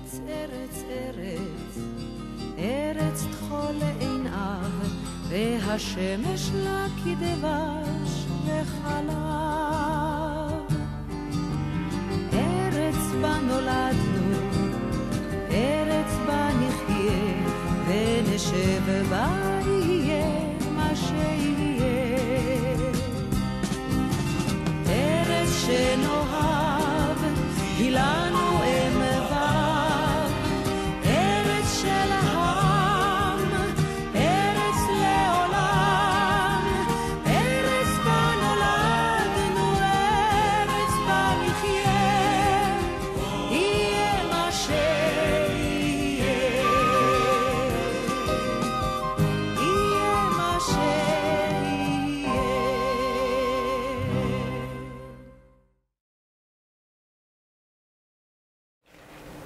ארץ, ארץ, ארץ תחול עיניו, והשמש לה כדבש וחלב. ארץ בה נולדנו, ארץ בה נחיה, ונשב בה יהיה מה שיהיה. ארץ שנאהב, היא לנו אם ואב, ארץ של העם, ארץ לעולם, ארץ בה נולדנו, ארץ בה נחיה, יהיה מה שיהיה, יהיה מה שיהיה.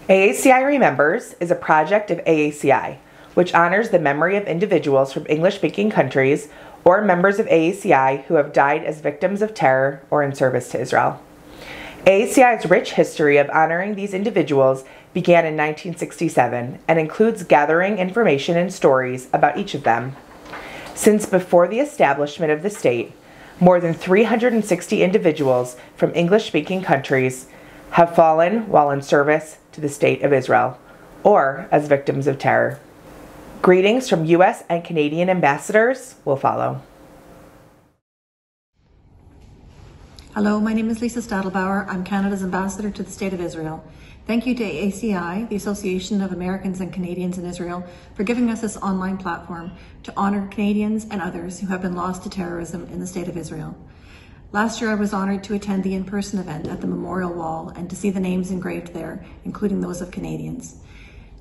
AACI Remembers is a project of AACI, which honors the memory of individuals from English-speaking countries or members of AACI who have died as victims of terror or in service to Israel. AACI's rich history of honoring these individuals began in 1967 and includes gathering information and stories about each of them. Since before the establishment of the state, more than 360 individuals from English-speaking countries have fallen while in service to the State of Israel, or as victims of terror. Greetings from U.S. and Canadian ambassadors will follow. Hello, my name is Lisa Stadelbauer. I'm Canada's ambassador to the State of Israel. Thank you to AACI, the Association of Americans and Canadians in Israel, for giving us this online platform to honor Canadians and others who have been lost to terrorism in the State of Israel. Last year, I was honored to attend the in-person event at the Memorial Wall and to see the names engraved there, including those of Canadians.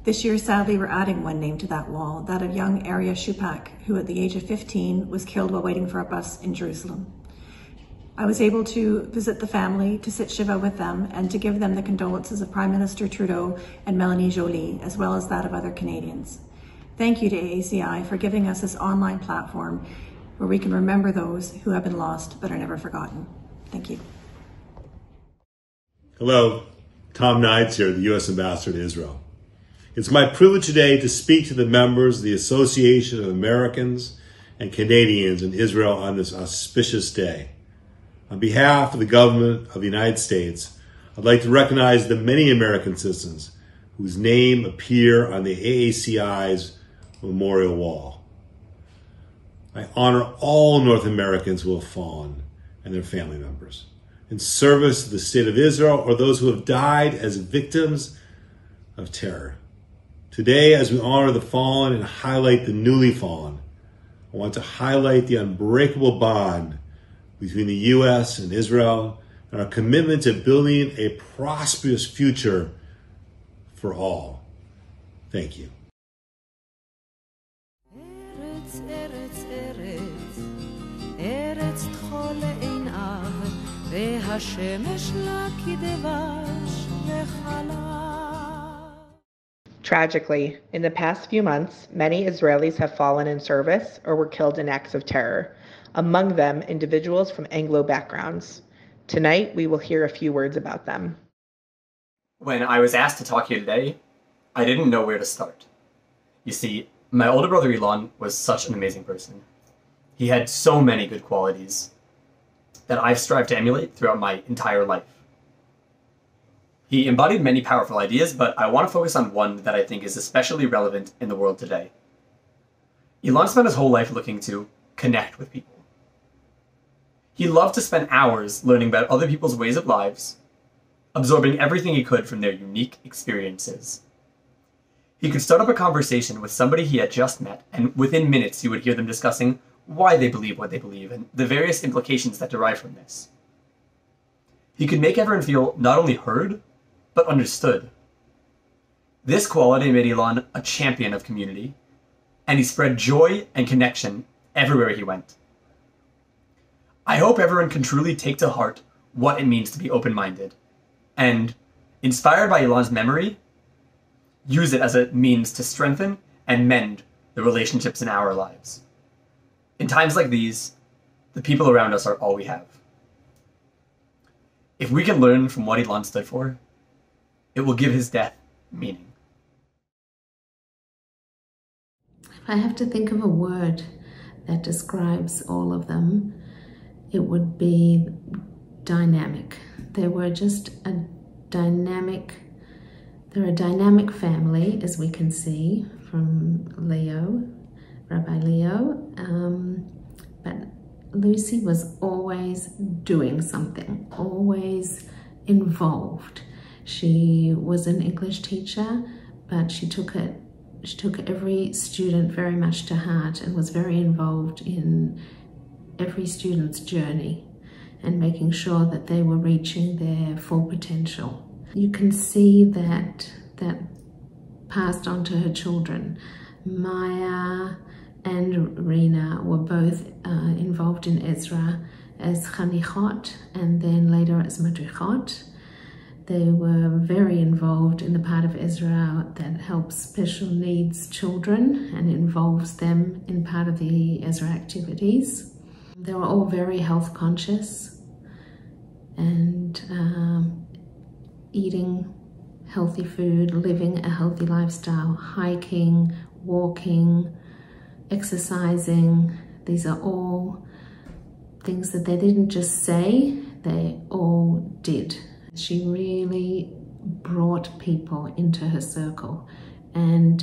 This year, sadly, we're adding one name to that wall, that of young Arya Shupak, who at the age of 15 was killed while waiting for a bus in Jerusalem. I was able to visit the family, to sit Shiva with them, and to give them the condolences of Prime Minister Trudeau and Melanie Joly, as well as that of other Canadians. Thank you to AACI for giving us this online platform where we can remember those who have been lost but are never forgotten. Thank you. Hello, Tom Nides here, the U.S. Ambassador to Israel. It's my privilege today to speak to the members of the Association of Americans and Canadians in Israel on this auspicious day. On behalf of the government of the United States, I'd like to recognize the many American citizens whose name appear on the AACI's Memorial Wall. I honor all North Americans who have fallen and their family members in service to the State of Israel or those who have died as victims of terror. Today, as we honor the fallen and highlight the newly fallen, I want to highlight the unbreakable bond between the U.S. and Israel and our commitment to building a prosperous future for all. Thank you. ארץ תחול עיניו, והשמש לה כדבש וחלב. Tragically, in the past few months, many Israelis have fallen in service or were killed in acts of terror, among them individuals from Anglo backgrounds. Tonight, we will hear a few words about them. When I was asked to talk here today, I didn't know where to start. You see, my older brother Elon was such an amazing person. He had so many good qualities that I've strived to emulate throughout my entire life. He embodied many powerful ideas, but I want to focus on one that I think is especially relevant in the world today. Elon spent his whole life looking to connect with people. He loved to spend hours learning about other people's ways of lives, absorbing everything he could from their unique experiences. He could start up a conversation with somebody he had just met, and within minutes you would hear them discussing why they believe what they believe and the various implications that derive from this. He could make everyone feel not only heard, but understood. This quality made Elon a champion of community, and he spread joy and connection everywhere he went. I hope everyone can truly take to heart what it means to be open-minded, and, inspired by Elon's memory, use it as a means to strengthen and mend the relationships in our lives. In times like these, the people around us are all we have. If we can learn from what Elon stood for, it will give his death meaning. If I have to think of a word that describes all of them, it would be dynamic. They were just a dynamic, they're a dynamic family, as we can see from Leo, Rabbi Leo, but Lucy was always doing something, always involved. She was an English teacher, but she took every student very much to heart and was very involved in every student's journey and making sure that they were reaching their full potential. You can see that passed on to her children. Maya and Rina were both involved in Ezra as chanichot and then later as madrichot. They were very involved in the part of Ezra that helps special needs children and involves them in part of the Ezra activities. They were all very health conscious and eating healthy food, living a healthy lifestyle, hiking, walking, exercising. These are all things that they didn't just say, they all did. She really brought people into her circle, and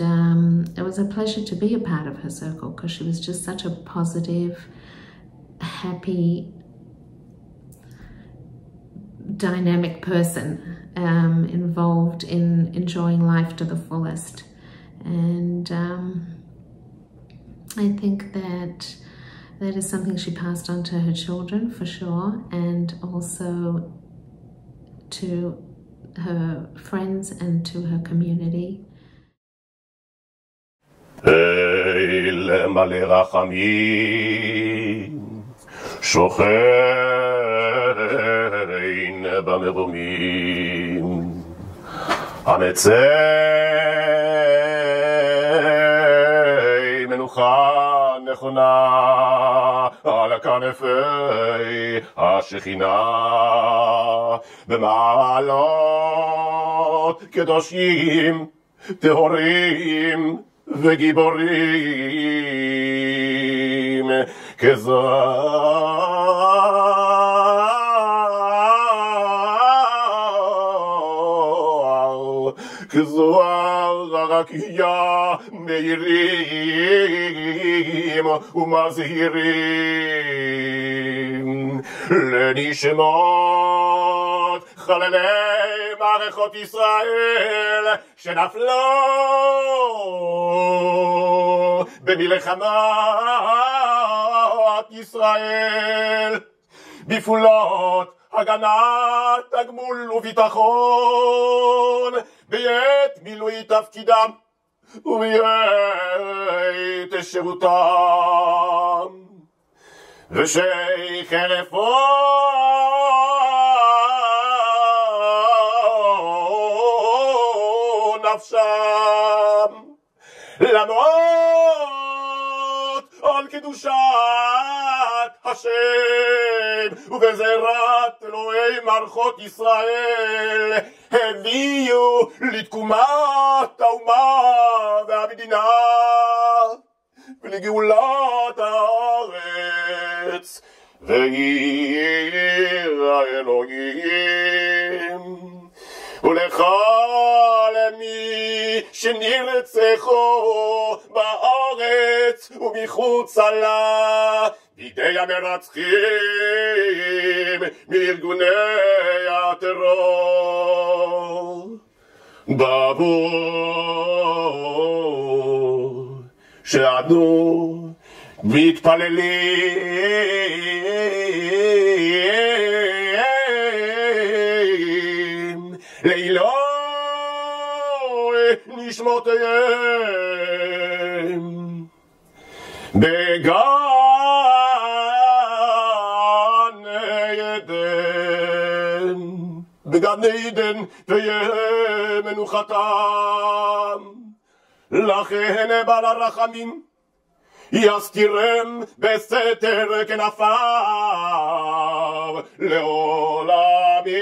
it was a pleasure to be a part of her circle because she was just such a positive, happy, dynamic person, involved in enjoying life to the fullest. And I think that is something she passed on to her children for sure, and also to her friends and to her community. מלא רחמים, שוכן במרומים, המצא מנוחה נכונה על כנפי השכינה, במעלות קדושים טהורים וגיבורים, כזוהר הרקיע מאירים ומזהירים לנשמות חללי מערכות ישראל שנפלו במלחמת ישראל, בפעולות הגנת תגמול וביטחון, בעת מילוי תפקידם ובעת שירותם, ושיחרפו נפשם, למרות על קדושת השם ובזירת אלוהי מערכות ישראל, הביאו לתקומת האומה והמדינה ולגאולת הארץ ועיר האלוהים. ולכל מי שנרצחו בארץ ומחוצה לה בידי המרצחים מארגוני הטרור, בעבור שאנו מתפללים לעילוי נשמותיהם בגן עדן, בגן עדן תהיה מנוחתם. לכן בעל הרחמים יסתירם בסתר כנפיו לעולמים,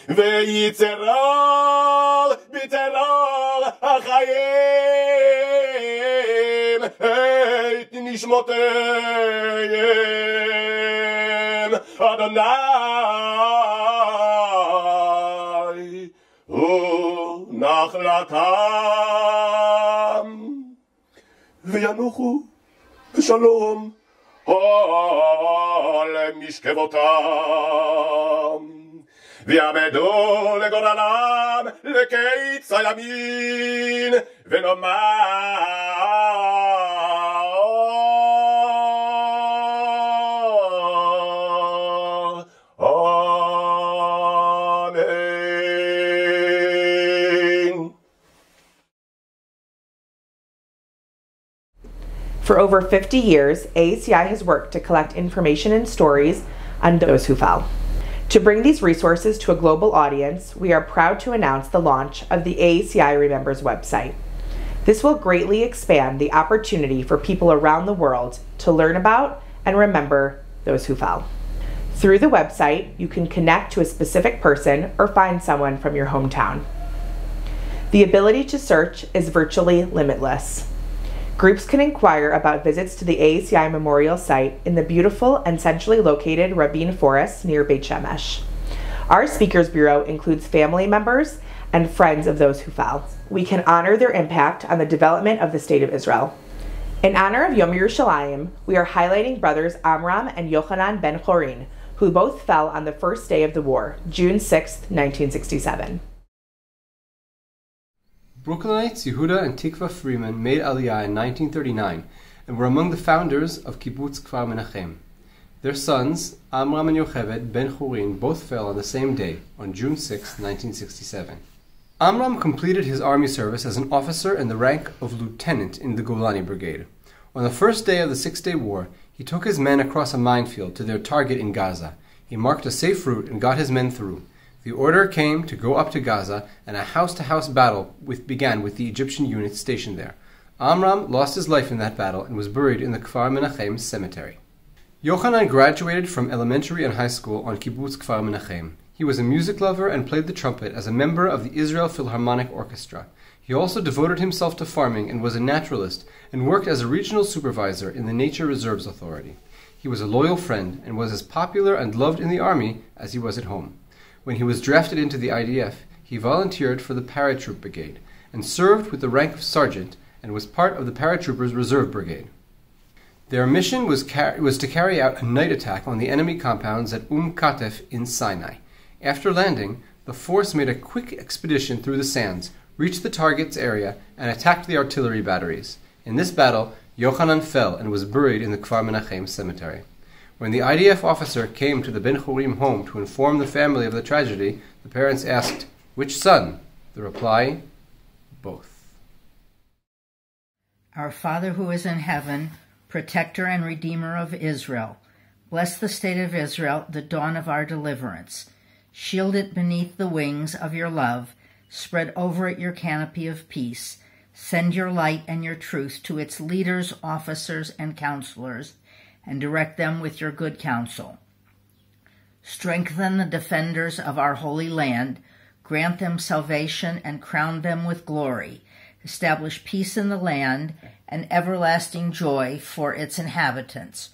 ויצרר בטרור החיים את נשמותיהם, אדוני הוא נחלתם, וינוחו בשלום למשכבותם, ויעמדו לגורלם לקיץ הימין, ונאמר אמן. For over 50 years, AACI has worked to collect information and stories on those who fell. To bring these resources to a global audience, we are proud to announce the launch of the AACI Remembers website. This will greatly expand the opportunity for people around the world to learn about and remember those who fell. Through the website, you can connect to a specific person or find someone from your hometown. The ability to search is virtually limitless. Groups can inquire about visits to the AACI Memorial site in the beautiful and centrally located Rabin Forest near Beit Shemesh. Our Speakers Bureau includes family members and friends of those who fell. We can honor their impact on the development of the State of Israel. In honor of Yom Yerushalayim, we are highlighting brothers Amram and Yochanan ben Chorin, who both fell on the first day of the war, June 6, 1967. Brooklynites Yehuda and Tikva Freeman made Aliyah in 1939 and were among the founders of Kibbutz Kfar Menachem. Their sons, Amram and Yocheved ben Chorin, both fell on the same day, on June 6, 1967. Amram completed his army service as an officer in the rank of lieutenant in the Golani Brigade. On the first day of the Six-Day War, he took his men across a minefield to their target in Gaza. He marked a safe route and got his men through. The order came to go up to Gaza, and a house-to-house battle began with the Egyptian units stationed there. Amram lost his life in that battle and was buried in the Kfar Menachem cemetery. Yochanan graduated from elementary and high school on Kibbutz Kfar Menachem. He was a music lover and played the trumpet as a member of the Israel Philharmonic Orchestra. He also devoted himself to farming and was a naturalist and worked as a regional supervisor in the Nature Reserves Authority. He was a loyal friend and was as popular and loved in the army as he was at home. When he was drafted into the IDF, he volunteered for the Paratroop Brigade and served with the rank of sergeant and was part of the Paratroopers Reserve Brigade. Their mission was to carry out a night attack on the enemy compounds at Katef in Sinai. After landing, the force made a quick expedition through the sands, reached the target's area, and attacked the artillery batteries. In this battle, Yochanan fell and was buried in the Kfar Menachem cemetery. When the IDF officer came to the Ben Chorim home to inform the family of the tragedy, the parents asked, "Which son?" The reply, "Both." Our Father who is in heaven, protector and redeemer of Israel, bless the state of Israel, the dawn of our deliverance. Shield it beneath the wings of your love, spread over it your canopy of peace. Send your light and your truth to its leaders, officers, and counselors, and direct them with your good counsel. Strengthen the defenders of our holy land, grant them salvation and crown them with glory. Establish peace in the land and everlasting joy for its inhabitants.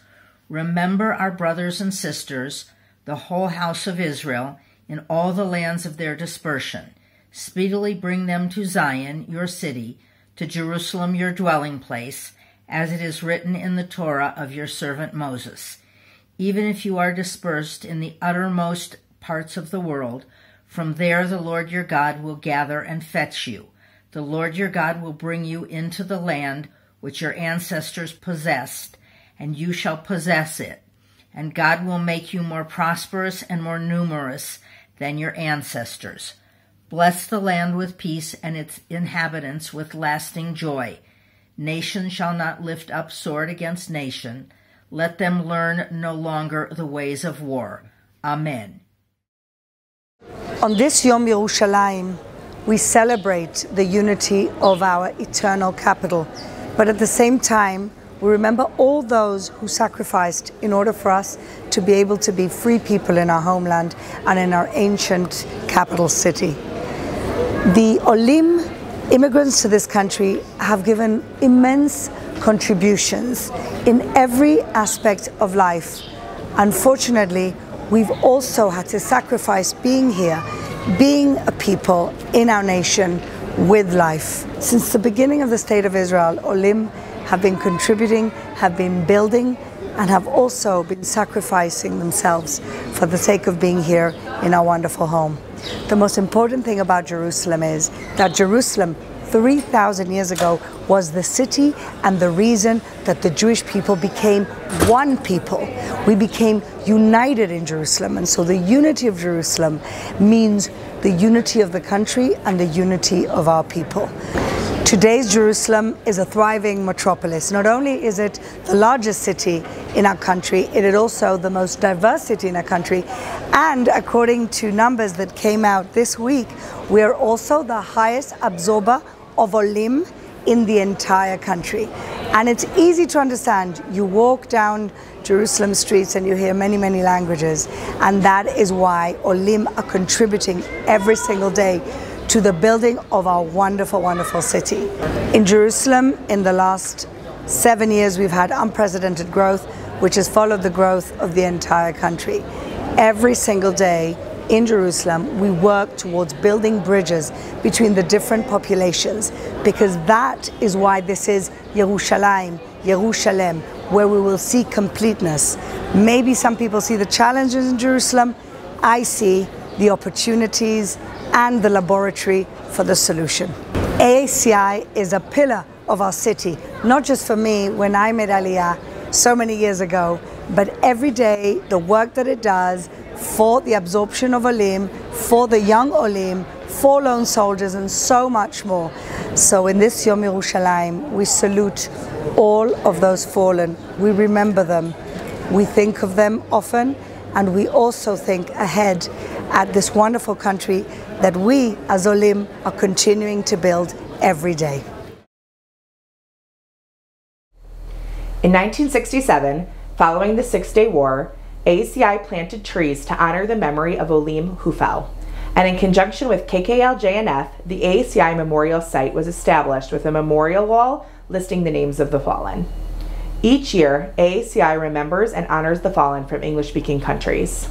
Remember our brothers and sisters, the whole house of Israel, in all the lands of their dispersion. Speedily bring them to Zion, your city, to Jerusalem, your dwelling place, as it is written in the Torah of your servant Moses. Even if you are dispersed in the uttermost parts of the world, from there the Lord your God will gather and fetch you. The Lord your God will bring you into the land which your ancestors possessed, and you shall possess it. And God will make you more prosperous and more numerous than your ancestors. Bless the land with peace and its inhabitants with lasting joy. Nation shall not lift up sword against nation. Let them learn no longer the ways of war. Amen. On this Yom Yerushalayim, we celebrate the unity of our eternal capital, but at the same time, we remember all those who sacrificed in order for us to be able to be free people in our homeland and in our ancient capital city. The Olim, immigrants to this country, have given immense contributions in every aspect of life. Unfortunately, we've also had to sacrifice being here, being a people in our nation with life. Since the beginning of the State of Israel, Olim have been contributing, have been building, and have also been sacrificing themselves for the sake of being here in our wonderful home. The most important thing about Jerusalem is that Jerusalem 3,000 years ago was the city and the reason that the Jewish people became one people. We became united in Jerusalem, and so the unity of Jerusalem means the unity of the country and the unity of our people. Today's Jerusalem is a thriving metropolis. Not only is it the largest city in our country, it is also the most diverse city in our country. And according to numbers that came out this week, we are also the highest absorber of Olim in the entire country. And it's easy to understand. You walk down Jerusalem streets and you hear many, many languages. And that is why Olim are contributing every single day to the building of our wonderful, wonderful city. In Jerusalem, in the last 7 years, we've had unprecedented growth, which has followed the growth of the entire country. Every single day in Jerusalem, we work towards building bridges between the different populations, because that is why this is Yerushalayim, Yerushalem, where we will see completeness. Maybe some people see the challenges in Jerusalem. I see the opportunities and the laboratory for the solution. AACI is a pillar of our city, not just for me when I made Aliyah so many years ago, but every day the work that it does for the absorption of Olim, for the young Olim, for lone soldiers, and so much more. So in this Yom Yerushalayim, we salute all of those fallen. We remember them. We think of them often, and we also think ahead at this wonderful country that we as Olim are continuing to build every day. In 1967, following the Six-Day War, AACI planted trees to honor the memory of Olim who fell. And in conjunction with KKL-JNF, the AACI Memorial Site was established with a memorial wall listing the names of the fallen. Each year, AACI remembers and honors the fallen from English-speaking countries.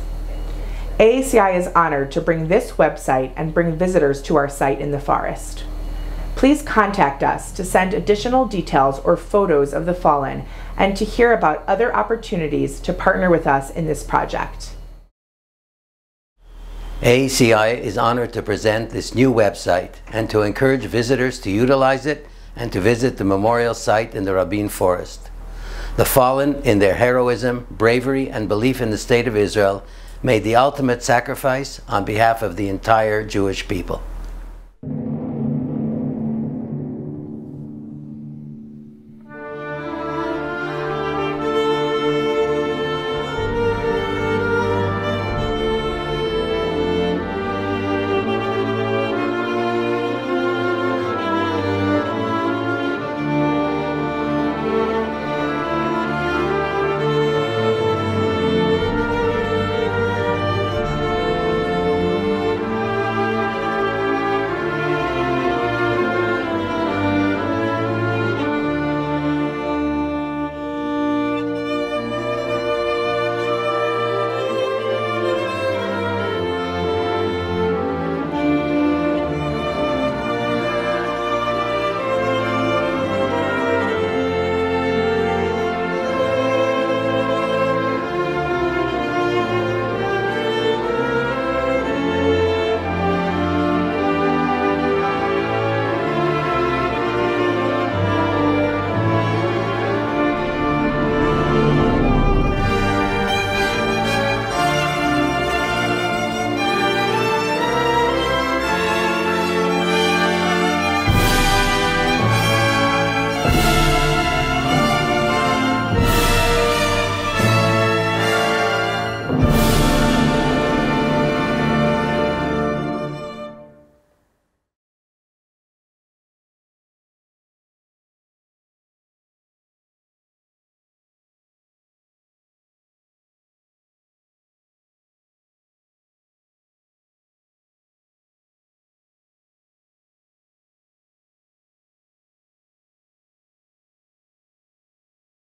AACI is honored to bring this website and bring visitors to our site in the forest. Please contact us to send additional details or photos of the fallen and to hear about other opportunities to partner with us in this project. AACI is honored to present this new website and to encourage visitors to utilize it and to visit the memorial site in the Rabin Forest. The fallen, in their heroism, bravery, and belief in the State of Israel, made the ultimate sacrifice on behalf of the entire Jewish people.